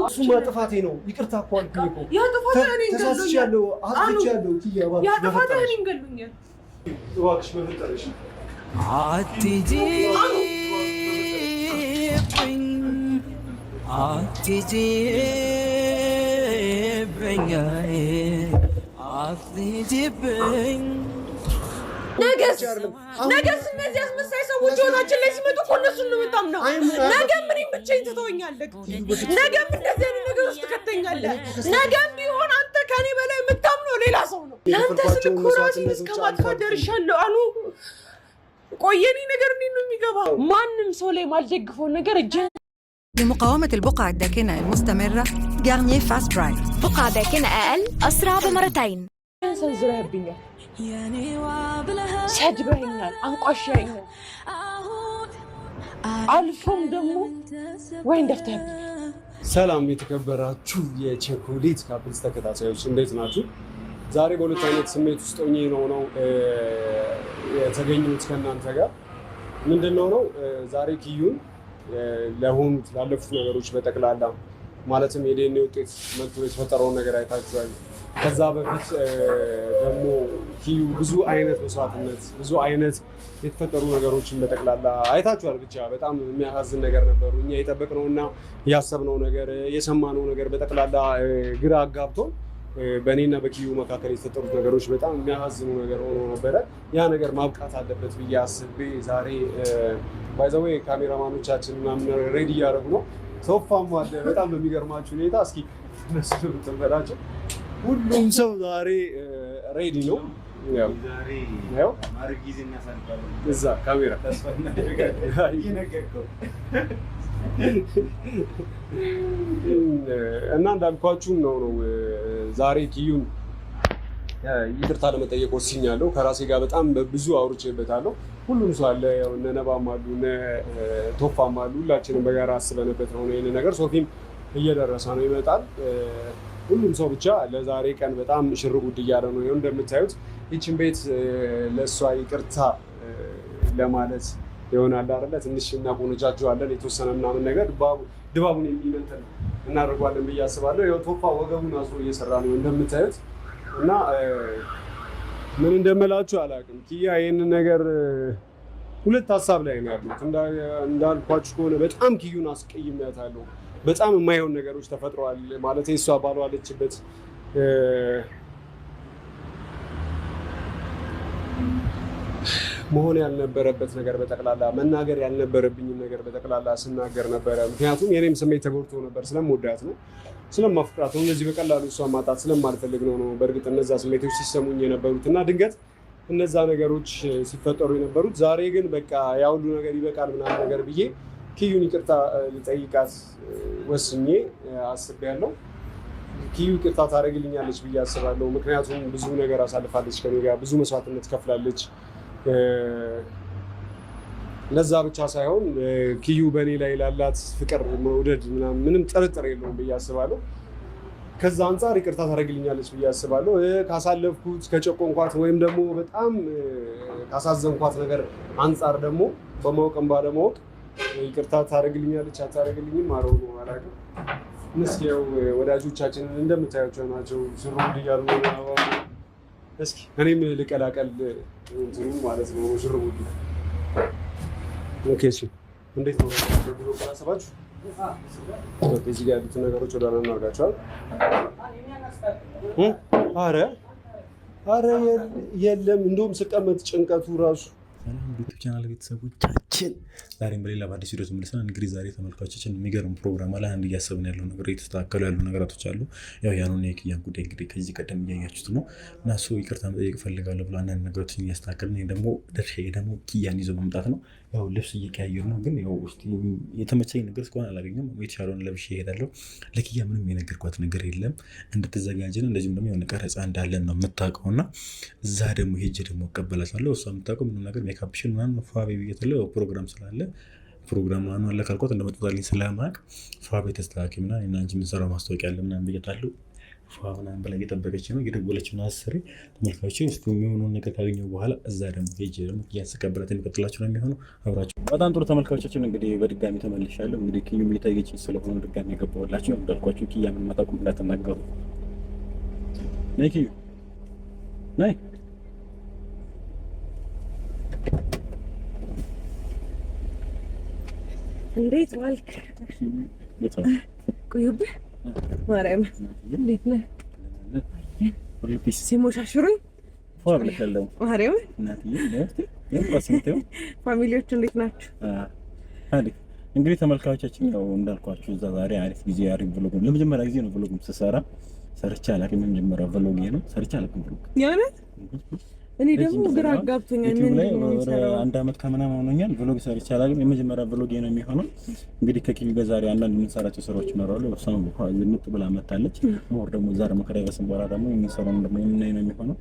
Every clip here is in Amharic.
እሱማ ጥፋቴ ነው። ይቅርታ እኮ አልኩኝ እኮ ተሳስቻለሁ። አጥፍቻለሁ። ያጥፋትህ እኔን ገሉኛል። እባክሽ በፈጠረሽ አትሂጂብኝ። ነገስ እነዚህ አስመሳይ ሰዎች ህይወታችን ላይ ሲመጡ እኮ እነሱን ነው የምታምነው። ነገም እኔን ብቻዬን ትተወኛለህ። ነገም እንደዚህ አይነት ነገር ውስጥ ትከተኛለህ። ነገም ቢሆን አንተ ከኔ በላይ የምታምነው ሌላ ሰው ነው። ለአንተ ስል እኮ ራሴን እስከ ማጥፋት ደርሻለሁ። አኑ ቆየኔ ነገር እንዴት ነው የሚገባው? ማንም ሰው ላይ ማልደግፈው ነገር እጅ لمقاومة البقع الداكنة المستمرة غارنير فاست دراي. بقع داكنة أقل أسرع بمرتين. ሰንዝረህብኛል፣ ሰድበኸኛል፣ አንቋሸኸኛል፣ አልፎም ደግሞ ወይን ደፍተህብኝ። ሰላም የተከበራችሁ የቸኮሌት ካፕልስ ተከታታዮች እንዴት ናችሁ? ዛሬ በሁለት አይነት ስሜት ውስጥ ሆኜ ነው የተገኘሁት ከእናንተ ጋር። ምንድነው ነው ዛሬ ኪዩን ለሆኑት ላለፉት ነገሮች በጠቅላላ ማለትም የዲኤንኤ ውጤት መጥቶ የተፈጠረውን ነገር አይታችኋል። ከዛ በፊት ደግሞ ኪዩ ብዙ አይነት መስዋዕትነት፣ ብዙ አይነት የተፈጠሩ ነገሮችን በጠቅላላ አይታችኋል። ብቻ በጣም የሚያሳዝን ነገር ነበሩ። እኛ የጠበቅነውና ያሰብነው ነገር የሰማነው ነገር በጠቅላላ ግራ አጋብቶን በእኔና በኪዩ መካከል የተፈጠሩት ነገሮች በጣም የሚያሳዝኑ ነገር ሆኖ ነበረ። ያ ነገር ማብቃት አለበት ብዬ አስቤ ዛሬ ባይዘዌ ካሜራማኖቻችን ምናምን ሬዲ እያደረጉ ነው። ሶፋም አለ በጣም በሚገርማችሁ ሁኔታ። እስኪ እነሱ ብትንበላቸው ሁሉም ሰው ዛሬ ሬዲ ነው። እዛ ካሜራ እና እንዳልኳችሁም ነው ዛሬ ኪዩን ይቅርታ ለመጠየቅ ወስኛለሁ። ከራሴ ጋር በጣም ብዙ አውርቼበታለሁ። ሁሉም ሰው አለ፣ እነ ነባም አሉ፣ እነ ቶፋም አሉ። ሁላችንም በጋራ አስበንበት ነው ይሄን ነገር። ሶፊም እየደረሰ ነው ይመጣል። ሁሉም ሰው ብቻ ለዛሬ ቀን በጣም ሽር ጉድ እያለ ነው። ይኸው እንደምታዩት ይችን ቤት ለእሷ ይቅርታ ለማለት ይሆናል አይደለ? ትንሽ እናቆነጃጀዋለን የተወሰነ ምናምን ነገር ድባቡን የሚመጥን እናደርጓለን ብዬ አስባለሁ። ያው ቶፋ ወገቡን አስሮ እየሰራ ነው እንደምታዩት። እና ምን እንደምላችሁ አላውቅም። ኪያ ይህንን ነገር ሁለት ሀሳብ ላይ ነው ያሉት። እንዳልኳችሁ ከሆነ በጣም ኪዩን አስቀይሜያታለሁ። በጣም የማይሆን ነገሮች ተፈጥረዋል። ማለት እሷ ባልዋለችበት መሆን ያልነበረበት ነገር በጠቅላላ መናገር ያልነበረብኝም ነገር በጠቅላላ ስናገር ነበረ። ምክንያቱም የኔም ስሜት ተጎድቶ ነበር። ስለምወዳት ነው፣ ስለማፍቅራት ነው። እነዚህ በቀላሉ እሷ ማጣት ስለማልፈልግ ነው። በእርግጥ እነዛ ስሜቶች ሲሰሙኝ የነበሩት እና ድንገት እነዛ ነገሮች ሲፈጠሩ የነበሩት። ዛሬ ግን በቃ ያ ሁሉ ነገር ይበቃል ምናምን ነገር ብዬ ኪዩን ይቅርታ ልጠይቃት ወስኜ አስቤያለሁ። ኪዩ ይቅርታ ታደርግልኛለች ብዬ አስባለሁ። ምክንያቱም ብዙ ነገር አሳልፋለች ከኔ ጋር፣ ብዙ መስዋዕትነት ከፍላለች። ለዛ ብቻ ሳይሆን ኪዩ በእኔ ላይ ላላት ፍቅር መውደድ ምንም ጥርጥር የለውም ብዬ አስባለሁ። ከዛ አንጻር ይቅርታ ታደርግልኛለች ብዬ አስባለሁ። ካሳለፍኩት ከጨቆንኳት ወይም ደግሞ በጣም ካሳዘንኳት ነገር አንጻር ደግሞ በማወቅም ባለማወቅ ይቅርታ ታደርግልኛለች አታደርግልኝም አለው ነው አላውቅም። ምስኪው ወዳጆቻችንን እንደምታያቸው ናቸው። ሽሩ እያሉ ነው። እስኪ እኔም ልቀላቀል እንትኑ ማለት ነው። ሽሩ ኦኬ። እሺ እንዴት ነው ብሎ ካሰባችሁ እዚህ ጋር ያሉትን ነገሮች ወደ አና እናርጋቸዋል። አረ የለም እንደውም ስቀመጥ ጭንቀቱ ራሱ ዩቲዩብ ቻናል ቤተሰቦቻችን ዛሬም በሌላ በአዲስ ቪዲዮ ተመልሰናል። እንግዲህ ዛሬ ተመልካቾችን የሚገርም ፕሮግራም አለ። አንድ እያሰብን ያለው ነገር የተስተካከሉ ያሉ ነገራቶች አሉ። ያው ያኑን የኪያን ጉዳይ እንግዲህ ከዚህ ቀደም እያያችሁት ነው እና እሱ ይቅርታ መጠየቅ እፈልጋለሁ ብሎ አንዳንድ ነገሮችን እያስተካከልን ደግሞ ድርሻዬ ደግሞ ኪያን ይዞ መምጣት ነው። ያው ልብስ እየቀያየር ነው፣ ግን ያው የተመቸኝ ነገር እስከሆነ አላገኘም። የተሻለውን ለብሼ እሄዳለሁ። ለኪያ ምንም የነገርኳት ነገር የለም እንድትዘጋጅን፣ እንደዚሁም ደግሞ የሆነ ቀረጻ እንዳለን ነው የምታውቀው እና እዛ ደግሞ ሄጄ ደግሞ እቀበላታለሁ። እሷ የምታውቀው ምንም ነገር ሜካፕሽን ምናምን ፏቤ ብዬታለሁ። ፕሮግራም ስላለ ፕሮግራም ማኑ አለ ካልኳት እንደመጥታልኝ ስለማቅ ፏቤ ተስተካክል ምናምን እና አንቺ የምንሰራው ማስታወቂያ አለ ምናምን ብዬታለሁ። ፋውናን በላይ እየጠበቀች ነው እየደወለች ነው። አስሬ ተመልካቾች እስቲ የሚሆነውን ነገር ካገኘው በኋላ እዛ ደግሞ ሄጄ ደግሞ እያስቀበላት የሚቀጥላችሁ ነው የሚሆነው። አብራችሁ በጣም ጥሩ ተመልካቾችን እንግዲህ በድጋሚ ተመልሻለሁ። እንግዲህ ኪዩም እየታየችኝ ስለሆነ ድጋሚ የገባሁላችሁ እንዳልኳችሁ ኪያ ምን ማታውቁም እንዳትናገሩ። ነይ ኪዩ ነይ። እንዴት ዋልክ? ቆዩብህ ማርያም እንዴት ነህ? ሲሞሻሽሩኝ ማርያም ፋሚሊዎች እንዴት ናችሁ? እንግዲህ ተመልካቾቻችን ያው እንዳልኳችሁ እዛ ዛሬ አሪፍ ጊዜ አሪፍ ብሎግ ለመጀመሪያ ጊዜ ነው ብሎግም ሰርቼ አላውቅም። የመጀመሪያ ብሎግ ነው ሰርቼ አላውቅም ብሎግ የእውነት እኔ ደግሞ ግራ አጋብቶኛል። ምን ነው አንድ አመት ከምናምን ሆኖኛል ብሎግ ሰርቼ አላውቅም። የመጀመሪያ ብሎግ ነው የሚሆነው። እንግዲህ ከኪዩ ጋር ዛሬ አንዳንድ የምንሰራቸው ስራዎች ይኖራሉ። እሷም ዝንጥ ብላ መታለች። ሞር ደግሞ ዛሬ መከራየበስን በኋላ ደግሞ የምንሰራው ደግሞ የምናይ ነው የሚሆነው።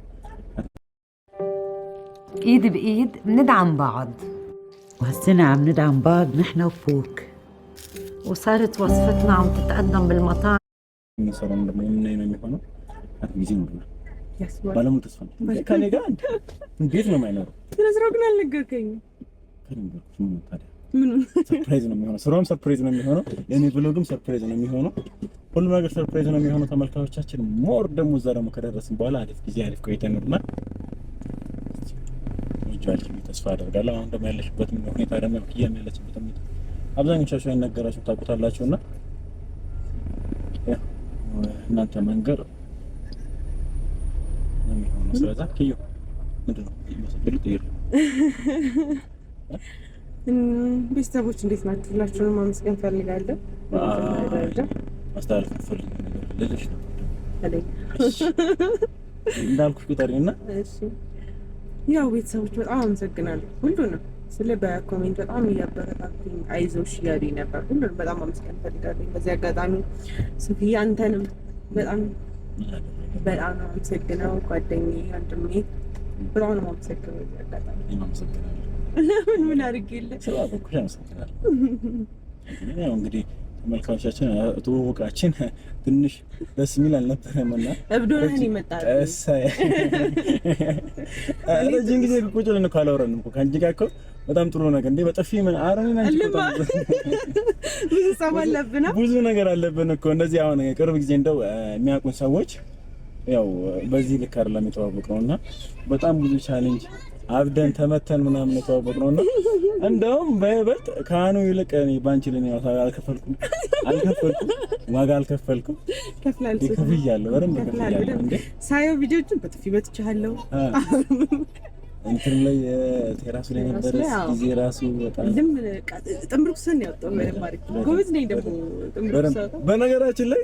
ايد بايد بندعم بعض وهالسنة عم ندعم بعض نحن وبوك وصارت وصفتنا عم تتقدم بالمطاعم. የምንሰራው ደግሞ የምናይ ነው የሚሆነው። ጊዜ ነው ባለሙሉ ተስፋ ነው ከኔ ጋር እንዴት ነው የማይኖረው? ስለስራው ግን አልነገርከኝም። ምን ሰርፕራይዝ ነው የሚሆነው። ስራውም ሰርፕራይዝ ነው የሚሆነው። የኔ ብሎግም ሰርፕራይዝ ነው የሚሆነው። ሁሉ ነገር ሰርፕራይዝ ነው የሚሆነው። ተመልካቾቻችን ሞር ደግሞ እዛ ደግሞ ከደረስን በኋላ አሪፍ ጊዜ አሪፍ ቆይታ ይኖርና ወጃጅ ተስፋ አደርጋለሁ። አሁን ደግሞ ያለሽበት ሁኔታ ደግሞ ኪያም ያለችበት ሁኔታ አብዛኞቻችሁ አይነገራችሁ ታውቁታላችሁና እናንተ መንገር ነው የሚሆነው። ስለዚህ ኪዩ ምንድን ነው የሚመስለው? ጥይር ቤተሰቦች እንዴት ናችሁ? ሁላችሁንም ማመስገን ፈልጋለሁ። ማስተላለፍ ፈልግ ነገር ልልሽ ነው እንዳልኩሽ ቁጠሪና እሺ። ያው ቤተሰቦች በጣም አመሰግናለሁ። ሁሉንም ስለ በኮሜንት በጣም እያበረታቱኝ አይዞሽ እያሉኝ ነበር። ሁሉንም በጣም አመስገን ፈልጋለሁ። በዚህ አጋጣሚ ሶፊያ አንተንም በጣም በጣም አመሰግናለሁ። ጓደኛዬ ወንድሜ በጣም ነው አመሰግናለሁ። በዚህ አጋጣሚ ምን አድርጌልህ ስለአበኩሽ አመሰግናለሁ። ያው እንግዲህ ተመልካቾቻችን ትውውቃችን ትንሽ ደስ የሚል አልነበረም እና እብዶነን ይመጣል። ረጅም ጊዜ ቁጭ ብለን እኮ አላወራንም እኮ ከአንቺ ጋር እኮ በጣም ጥሩ ነገር እንዴ በጥፊ ምን አረን አንቺ ብዙ ሰው አለብን ብዙ ነገር አለብን እኮ እንደዚህ። አሁን ቅርብ ጊዜ እንደው የሚያውቁን ሰዎች ያው በዚህ ልክ አይደለም የተዋወቅነውና በጣም ብዙ ቻሌንጅ አብደን ተመተን ምናምን የተዋወቅነውና እንደውም በይበልጥ ካኑ ይልቅ እኔ ባንቺ ለኔ አልከፈልኩም ዋጋ አልከፈልኩም። ከፍያለሁ በደንብ ከፍያለሁ። እንዴ ሳየው ቪዲዮችን በጥፊ መጥቻለሁ። እንትን ላይ ቴራሱ ላይ ነበር ጊዜ ራሱ በጣም ጥምብሩክስን ያወጣው ማለት ጎበዝ ነኝ ደግሞ ጥምብሩክስ። በነገራችን ላይ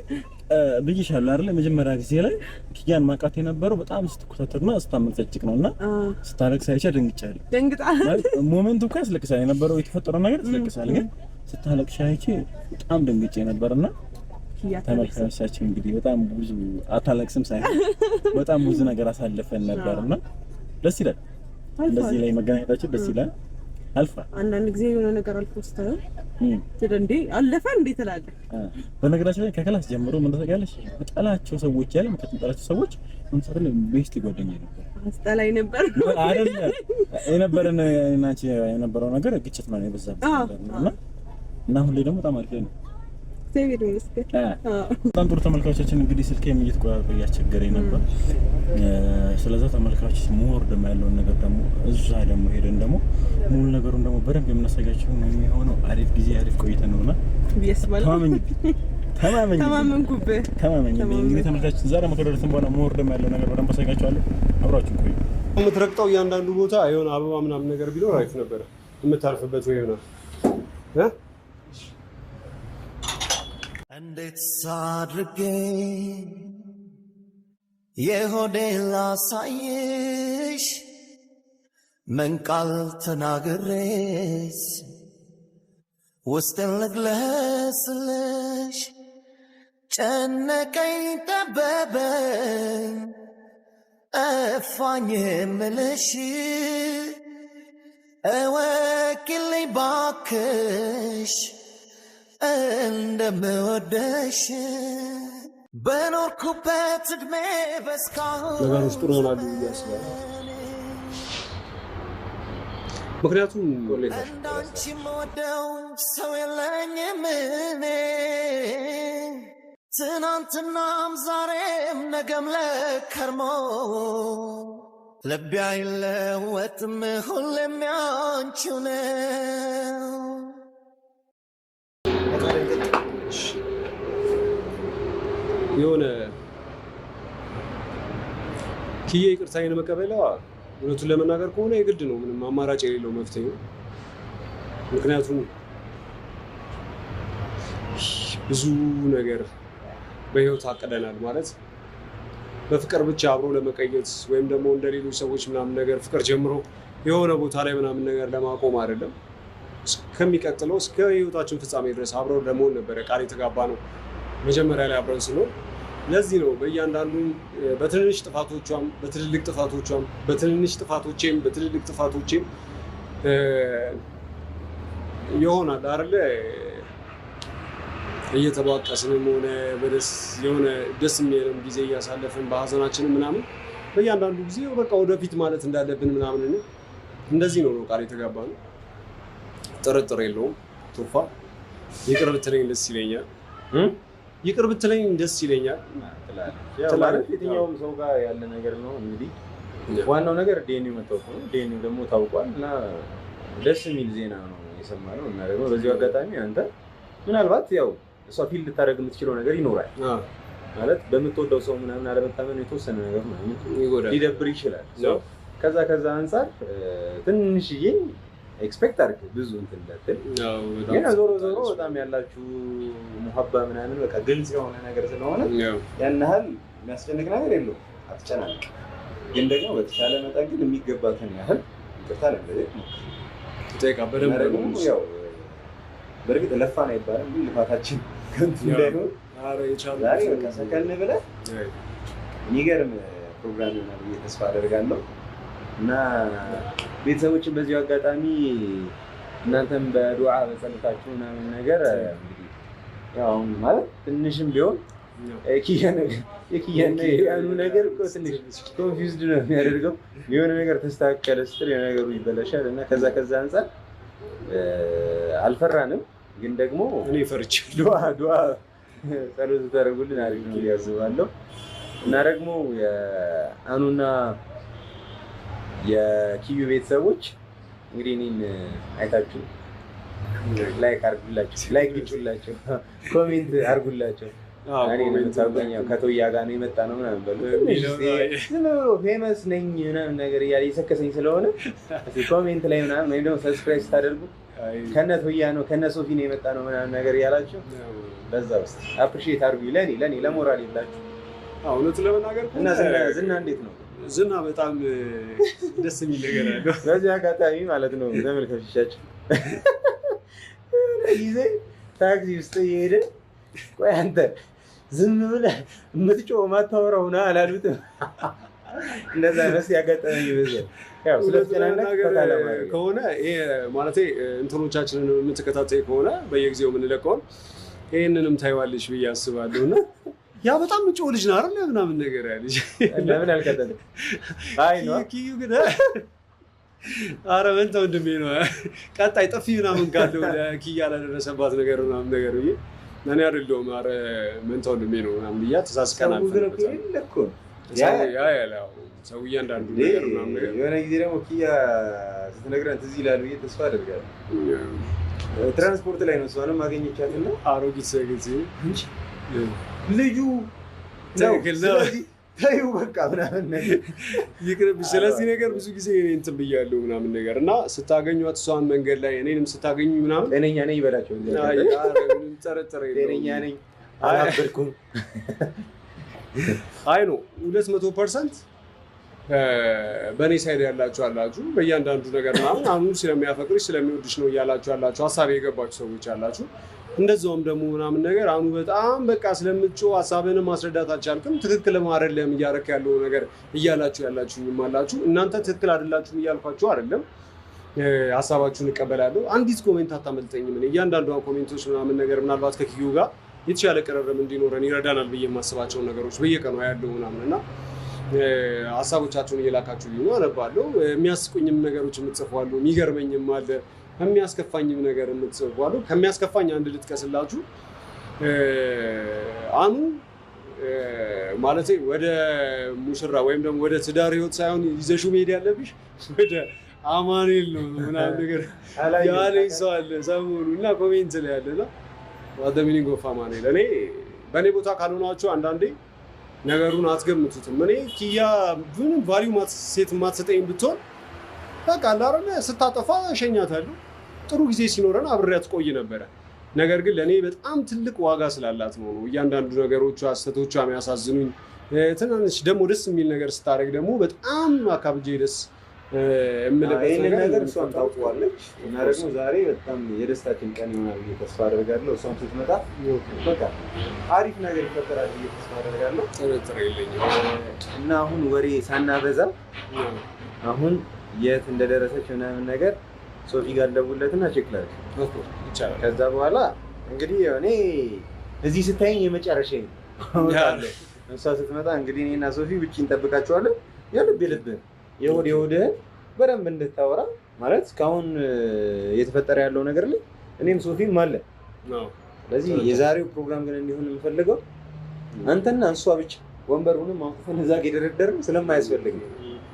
ብዬሻለሁ አይደል መጀመሪያ ጊዜ ላይ ኪያን ማቃት የነበረው በጣም ስትኮታተርና ስታመልጨጭቅ ነውና ስታለቅስ አይቼ ደንግጣለሁ። ሞመንቱ እኮ ያስለቅሳል የነበረው የተፈጠረው ነገር ያስለቅሳል። ግን ስታለቅሽ አይቼ በጣም ደንግጬ ነበርና ተመልካቾቻችን እንግዲህ በጣም ብዙ አታለቅስም ሳይሆን በጣም ብዙ ነገር አሳልፈን ነበርና ደስ ይላል። እንደዚህ ላይ መገናኘታችን ደስ ይላል። አልፋ አንዳንድ ጊዜ የሆነ ነገር አልፎ ስታዩ እንዴ አለፈ እንዴ ትላለህ። በነገራችን ላይ ከክላስ ጀምሮ ምን ታውቂያለሽ መጣላቸው ሰዎች ያለ መጣላቸው ሰዎች እንሰጥል ቤስት ጓደኛ ነበር። አስጠላይ ነበር አይደል የነበረን እናንቺ የነበረው ነገር ግጭት ነው የበዛበት እና ሁሌ ደግሞ በጣም አሪፍ ነው። ሴቪድ መስከ በጣም ጥሩ ተመልካቾቻችን እንግዲህ ስልኬም እየተቆራረጠ እያስቸገረኝ ነበር። ስለዛ ተመልካቾች ሞር ደግሞ ያለውን ነገር ደግሞ እዛ ደግሞ ሄደን ደግሞ ሙሉ ነገሩን ደግሞ በደንብ የምናሳያችሁ ነው የሚሆነው። አሪፍ ጊዜ አሪፍ ቆይታ ነውና ተማመኝ እንግዲህ ተመልካቾች ዛሬ መከረረትን በኋላ ሞር ደግሞ ያለው ነገር በደንብ አሳያችኋለሁ። አብራችሁ ቆዩ። የምትረግጠው እያንዳንዱ ቦታ የሆነ አበባ ምናምን ነገር ቢኖር አሪፍ ነበረ የምታርፍበት ወይ ይሆናል። እንዴት ሳድርጌ የሆዴን ላሳይሽ ምን ቃል ተናግሬስ ውስጤን ልግለጽልሽ ጨነቀኝ ጠበበኝ እፋኝ የምልሽ እወቂልኝ ባክሽ እንደምወደሽ በኖርኩበት ዕድሜ በስካሁን ነገሮች ጥሩ ይሆናሉ ብዬ አስባለሁ። ምክንያቱም እንዳንቺ የምወደው ሰው የለኝም እኔ ትናንትናም ዛሬም ነገም ለከርሞ ልቤ አይለወጥም ሁሌም ያንቺው ነው። የሆነ ኪዬ ይቅርታዬን መቀበሏ እውነቱን ለመናገር ከሆነ የግድ ነው፣ ምንም አማራጭ የሌለው መፍትሄ ነው። ምክንያቱም ብዙ ነገር በህይወት አቅደናል ማለት በፍቅር ብቻ አብሮ ለመቀየት ወይም ደግሞ እንደ ሌሎች ሰዎች ምናምን ነገር ፍቅር ጀምሮ የሆነ ቦታ ላይ ምናምን ነገር ለማቆም አይደለም። እስከሚቀጥለው እስከ ህይወታችን ፍጻሜ ድረስ አብረው ለመሆን ነበረ ቃል የተጋባ ነው መጀመሪያ ላይ አብረን ስንሆን። ለዚህ ነው በእያንዳንዱ በትንንሽ ጥፋቶቿም በትልልቅ ጥፋቶቿም በትንንሽ ጥፋቶቼም በትልልቅ ጥፋቶቼም ይሆናል አይደለ እየተባቀስንም ሆነ የሆነ ደስ የሚልም ጊዜ እያሳለፍን በሀዘናችንም ምናምን በእያንዳንዱ ጊዜ በቃ ወደፊት ማለት እንዳለብን ምናምን እንደዚህ ነው ቃል የተጋባ ነው። ጥርጥር የለውም። ቶፋ ይቅር ብትለኝ ደስ ይለኛል። ይቅር ብትለኝ ደስ ይለኛል። ማለት የትኛውም ሰው ጋር ያለ ነገር ነው። እንግዲህ ዋናው ነገር ዲኤንኤው መታወቁ ነው። ዲኤንኤው ደግሞ ታውቋል እና ደስ የሚል ዜና ነው የሰማነው። እና ደግሞ በዚሁ አጋጣሚ አንተ ምናልባት ያው እሷ ፊል ልታደርግ የምትችለው ነገር ይኖራል ማለት በምትወደው ሰው ምናምን አለመታመን የተወሰነ ነገር ምናምን ሊደብር ይችላል። ከዛ አንጻር ትንሽዬ ኤክስፔክት አድርግ ብዙ እንትን እንዳትል። ግን ዞሮ በጣም ያላችሁ ሙሀባ ምናምን በቃ ግልጽ የሆነ ነገር ስለሆነ ያን ያህል የሚያስጨንቅ ነገር የለውም። አትጨናንቅ። ግን ደግሞ በተቻለ መጠን ግን የሚገባትን ያህል ይቅርታ ለመጠየቅ ሞክር። ያው በእርግጥ ለፋን አይባልም፣ ግን ልፋታችን ከንቱ እንዳይሆን ዛሬ በቃ ሰከን ብለህ የሚገርም ፕሮግራም ይሆናል ብዬ ተስፋ አደርጋለሁ። እና ቤተሰቦችን በዚሁ አጋጣሚ እናንተም በዱዓ በጸሎታችሁ ምናምን ነገር እንግዲህ ያው አሁን ማለት ትንሽም ቢሆን የኪያና የያኑ ነገር እኮ ትንሽ ኮንፊውዝድ ነው የሚያደርገው። የሆነ ነገር ተስተካከለ ስትል የሆነ ነገሩ ይበላሻል እና ከዛ አንጻር አልፈራንም። ግን ደግሞ እኔ ፈርቻለሁ። ዱዓ ጸሎት ታደርጉልን አሪፍ ነው ያስባለሁ። እና ደግሞ የአኑና የኪዩ ቤተሰቦች እንግዲህ እኔን አይታችሁ ላይክ አድርጉላቸው፣ ላይክ ግጩላቸው፣ ኮሜንት አድርጉላቸው። እኔ የምታውቀኛው ከቶያ ጋር ነው የመጣ ነው ምናምን በሉ። ዝም ብሎ ፌመስ ነኝ ምናምን ነገር እያለ የሰከሰኝ ስለሆነ ኮሜንት ላይ ምናምን ወይም ደግሞ ሰብስክራይብ ስታደርጉ ከነ ቶያ ነው ከነ ሶፊ ነው የመጣ ነው ምናምን ነገር እያላችሁ በዛ ውስጥ አፕሪሺየት አድርጉ። ለኔ ለሞራል ይብላችሁ። እውነቱን ለመናገር እና ዝና እንዴት ነው? ዝና በጣም ደስ የሚል ነገር አለው። በዚህ አጋጣሚ ማለት ነው ተመልካቾቻችን ጊዜ ታክሲ ውስጥ እየሄደ ቆይ አንተ ዝም ብለህ የምትጮህ ማታወራው ና አላሉትም። እንደዛ በዚህ አጋጣሚ ይበዛል። ያው ስለተጨናነቅ ከሆነ ይሄ ማለት እንትኖቻችንን የምትከታተይ ከሆነ በየጊዜው የምንለቀውን ይሄንንም ታይዋለሽ ብዬ አስባለሁ። እና ያ በጣም ምጮ ልጅ ነው አይደል ምናምን ነገር ያለሽ ለምን አልከተለ አይ ነው ኪዩ ግን አረ መንታ ወንድሜ ነው ቀጣይ ጥፊ ምናምን ካለው ለኪያ ላደረሰባት ነገር ምናምን ነገር ብዬ እኔ አይደለሁም አረ መንታ ወንድሜ ነው ምናምን ብያ ተሳስቀናል። ሰው እያንዳንዱ ነገር ምናምን ነገር የሆነ ጊዜ ደግሞ ኪያ ስትነግረን ትዝ ይላል ብዬ ተስፋ አደርጋለሁ። ትራንስፖርት ላይ ነው እሷንም አገኘቻትና አሮጊት ሰግዚ ልዩ ስለዚህ ታዩ በቃ ምናምን ነገር ይቅርብ። ስለዚህ ነገር ብዙ ጊዜ እንትን ብያለሁ ምናምን ነገር እና ስታገኙት እሷን መንገድ ላይ እኔንም ስታገኙ ምናምን ጤነኛ ነኝ ይበላቸው እንዴ? ጠረጠረ ጤነኛ ነኝ አላበርኩም። አይ ነው 200% በእኔ ሳይድ ያላችሁ አላችሁ። በእያንዳንዱ ነገር ምናምን አሁን ስለሚያፈቅርሽ ስለሚወድሽ ነው እያላችሁ ያላችሁ ሀሳብ የገባችሁ ሰዎች አላችሁ። እንደዛውም ደግሞ ምናምን ነገር አሁን በጣም በቃ ስለምትጮህ ሀሳብህንም ማስረዳት አልቻልክም፣ ትክክል አይደለም እያደረክ ያለው ነገር እያላችሁ ያላችሁኝም አላችሁ። እናንተ ትክክል አይደላችሁም እያልኳችሁ አይደለም፣ ሀሳባችሁን እቀበላለሁ። አንዲት ኮሜንት አታመልጠኝም። እያንዳንዷን ኮሜንቶች ምናምን ነገር ምናልባት ከኪዩ ጋር የተሻለ ቅርርብ እንዲኖረን ይረዳናል ብዬ የማስባቸውን ነገሮች በየቀኑ ያለው ምናምን እና ሀሳቦቻችሁን እየላካችሁ ሊሆኑ አነባለሁ። የሚያስቁኝም ነገሮች የምትጽፉ አሉ፣ የሚገርመኝም አለ፣ ከሚያስከፋኝም ነገር የምትጽፉ አሉ። ከሚያስከፋኝ አንድ ልጥቀስላችሁ። አኑ ማለት ወደ ሙሽራ ወይም ደግሞ ወደ ትዳር ህይወት ሳይሆን ይዘሽው መሄድ ያለብሽ ወደ አማኑኤል ነው ምናምን ነገር ያለኝ ሰው አለ ሰሞኑ እና ኮሜንት ላይ ያለና ዋት ዘ ሚኒንግ ኦፍ አማኑኤል። እኔ በእኔ ቦታ ካልሆናችሁ አንዳንዴ ነገሩን አትገምቱትም። እኔ ኪያ ምንም ቫልዩ ሴት ማትሰጠኝ ብትሆን በቃ አላረነ ስታጠፋ እሸኛታለሁ። ጥሩ ጊዜ ሲኖረን አብሬያት ቆይ ነበረ። ነገር ግን ለእኔ በጣም ትልቅ ዋጋ ስላላት ነው እያንዳንዱ ነገሮቿ ስተቶቿ የሚያሳዝኑኝ። ትናንሽ ደግሞ ደስ የሚል ነገር ስታደርግ ደግሞ በጣም አካብጄ ደስ የምልበት ነገር እሷም ታውቀዋለች እና ደግሞ ዛሬ በጣም የደስታችን ቀን ይሆናል ብዬ ተስፋ አደርጋለሁ። እሷም ስትመጣ በቃ አሪፍ ነገር ይፈጠራል ብዬ ተስፋ አደርጋለሁ። ጥርጥር የለኝም። እና አሁን ወሬ ሳናበዛ አሁን የት እንደደረሰች ምናምን ነገር ሶፊ ጋር ደውለትና ቼክ ላድርግ ይቻላል። ከዛ በኋላ እንግዲህ እኔ እዚህ ስታይኝ የመጨረሻ ነው። እሷ ስትመጣ እንግዲህ እኔና ሶፊ ውጪ እንጠብቃቸዋለን። የልብ የልብህን የሆድህን በደንብ እንድታወራ ማለት እስካሁን እየተፈጠረ ያለው ነገር ላይ እኔም ሶፊም አለ። ስለዚህ የዛሬው ፕሮግራም ግን እንዲሆን የምፈልገው አንተና እሷ ብቻ ወንበሩንም አንኩፈን እዛ የደረደርን ስለማያስፈልግ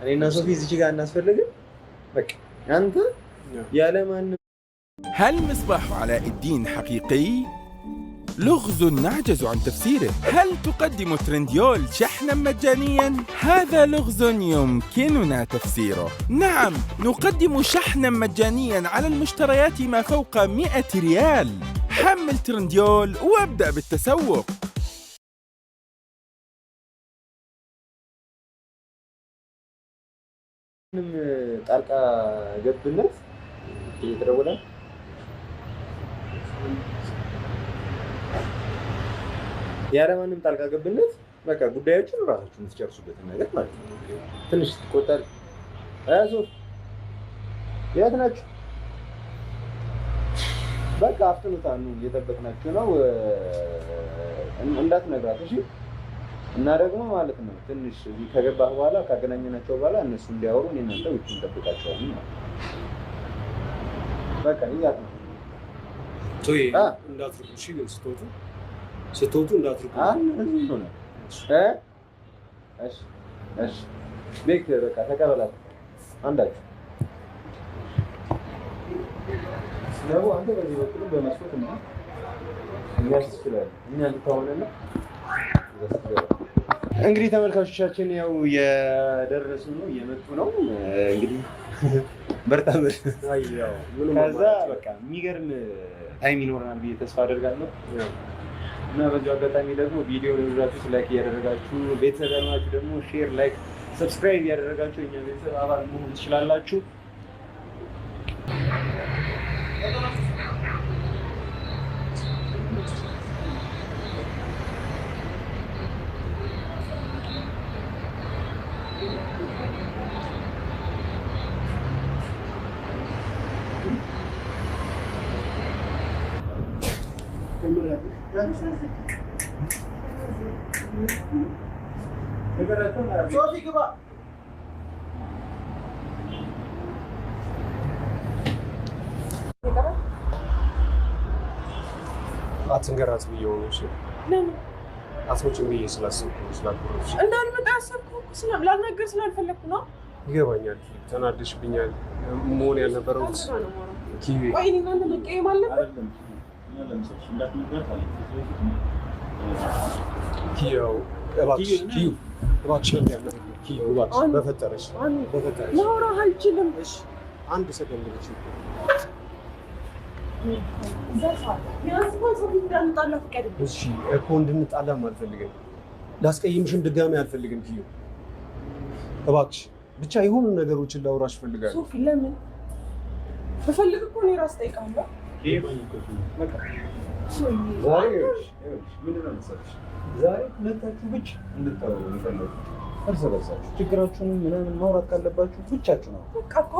እኔና ሶፊ እዚህ ጋር እናስፈልግም። በቃ አንተ ያለ ማንም هل مصباح علاء الدين حقيقي؟ لغز نعجز عن تفسيره. هل تقدم ترنديول شحنا مجانيا؟ هذا لغز يمكننا تفسيره. نعم، نقدم شحنا مجانيا على المشتريات ما فوق 100 ريال. حمل ترنديول وابدأ بالتسوق. ጣልቃ ገብነት እየተደወለ ያለማንም ጣልቃ ገብነት በቃ ጉዳዮችን ራሳችሁ የምትጨርሱበትን ነገር ማለት ነው። ትንሽ ትቆጣል። አያዞፍ የት ናችሁ? በቃ አፍጥኑታ ነው፣ እየጠበቅናችሁ ነው። እንዳትነግራት እሺ። እና ደግሞ ማለት ነው ትንሽ ከገባህ በኋላ ካገናኘናቸው በኋላ እነሱ እንዲያወሩ እኔ እናንተ ውጪ እንጠብቃቸዋለን ማለት ነው። በቃ ይያት ነው ቶይ እንዳትርቁ። እሺ ግን ስትወጡ እንዳትርቁ። እዚህ ነው እሺ እሺ። ቤክ በቃ ተቀበላት አንዳችሁ ነው። አንተ በዚህ በኩል በመስኮት እና ያስችላል እኛ ልታወነና እንግዲህ ተመልካቾቻችን ያው የደረሱ ነው እየመጡ ነው። እንግዲህ በርታ ከዛ በቃ የሚገርም ታይም ይኖረናል ብዬ ተስፋ አደርጋለሁ። እና በዚሁ አጋጣሚ ደግሞ ቪዲዮ ለሁላችሁ ላይክ እያደረጋችሁ ቤተሰብ ያልሆናችሁ ደግሞ ሼር፣ ላይክ፣ ሰብስክራይብ እያደረጋችሁ እኛ ቤተሰብ አባል መሆን ትችላላችሁ። ሶፊ ግባ። አትንገራት ብዬ ሆነ። እሺ ለምን አትወጪም ብዬ ስላሰብኩ ስላልኩሽ እንዳልመጣ ያሰብኩ ላልነግር ስላልፈለኩ ነው። ይገባኛል። ተናደሽብኛል። መሆን ያልነበረው ኪዊ ቆይ እኔ እናንተ መቀየም አለብን። በፈጠረሽ ላውራህ አልችልም። አንድ ሰከንድ ብቻ እኮ እንድንጣላም አልፈልግም። ላስቀይምሽም ድጋሚ አልፈልግም። ኪዩ እባክሽ ብቻ የሆኑ ነገሮችን ላውራሽ እፈልጋለሁ። ሶፊ ለምን በፈልግ እኮ እኔ እራስ እጠይቃለሁ። ዛሬ ሁለታችሁ ብቻ እንድታወሩ የፈለጉት እርስ በርሳችሁ ችግራችሁንም ምናምን ማውራት ካለባችሁ ብቻችሁ ነው።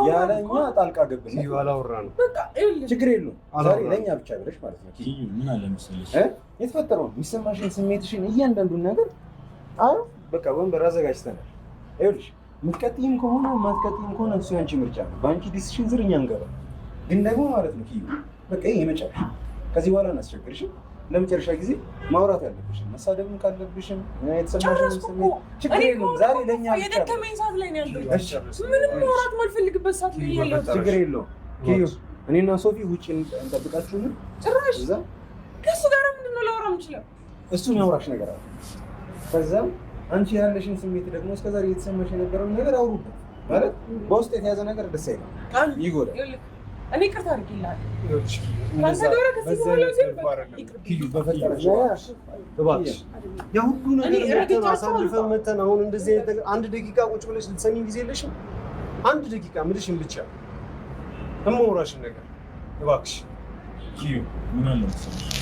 ያለኛ ጣልቃ ገብነት አላወራ ነው። ችግር የለውም። ዛሬ ለእኛ ብቻ ብለሽ ማለት ነው። ምን አለ መሰለሽ የተፈጠረውን የሚሰማሽን ስሜትሽን እያንዳንዱን ነገር በቃ ወንበር አዘጋጅተናል። ይኸውልሽ የምትቀጥይም ከሆነ የማትቀጥይም ከሆነ እሱ ያንቺ ምርጫ ነው። በአንቺ ዲሲሽን ዝር እኛ እንገባ። ግን ደግሞ ማለት ነው በቃ ይሄ የመጨረሻ ከዚህ በኋላ እናስቸግርሽም። ለመጨረሻ ጊዜ ማውራት ያለብሽም መሳደብም ካለብሽም የተሰማሽን ስሜት ችግር የለውም። ዛሬ ለእኛ የደከመኝ ሰዓት ላይ ነው ያለሁት። ምንም ማውራት ማልፈልግበት ሰዓት ላይ ያለሁት። ችግር የለውም። እኔና ሶፊ ውጭ እንጠብቃችሁን። ጭራሽ ከእሱ ጋር ምንድን ነው ላወራ የምችለው? እሱ የሚያወራሽ ነገር አለ። ከዛም አንቺ ያለሽን ስሜት ደግሞ እስከዛሬ የተሰማሽ የነበረውን ነገር አውሩበት። ማለት በውስጥ የተያዘ ነገር ደስ አይልም፣ ይጎዳል። እኔ ይቅርታ አድርጊልሃለሁ። ከአንተ ጋር ከዚህ በኋላ የሁሉ ነገር አሳልፈን መተን አሁን እንደዚህ አንድ ደቂቃ ቁጭ ብለሽ ልትሰሚኝ ጊዜ የለሽም? አንድ ደቂቃ ምልሽን ብቻ እማወራሽን ነገር እባክሽ። ምን አለ መሰለሽ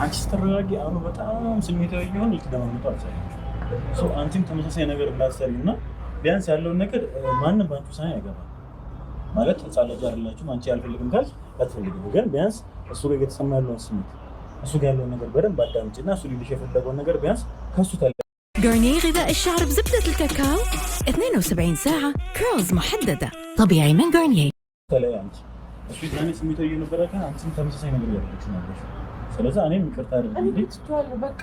አንቺ ስትረጋጊ አሁን በጣም ስሜታዊ እየሆን ይቅደማመጡ አልቻለችም። አንቺም ተመሳሳይ ነገር እንዳትሰሪ እና ቢያንስ ያለውን ነገር ማንም ባንቺ ውሳኔ አይገባም። ማለት ህፃን ልጅ አይደላችሁም። አንቺ ያልፈልግም ካልሽ አትፈልግም። ግን ቢያንስ እሱ ጋር እየተሰማ ያለውን ስሜት እሱ ጋር ያለውን ነገር በደንብ አዳምጪና እሱ ሊልሽ የፈለገውን ነገር ቢያንስ ከሱ ተለ غارنيه غذاء الشعر بزبدة الكاكاو 72 ساعة كيرلز محددة طبيعي من غارنيه ተለይ አንቺ እሱ ታኔ ስሜታዊ የነበረ ካን አንቺም ተመሳሳይ ነገር ያደረግሽ ነው። ስለዚህ እኔም ይቅርታ አድርጊልኝ። በቃ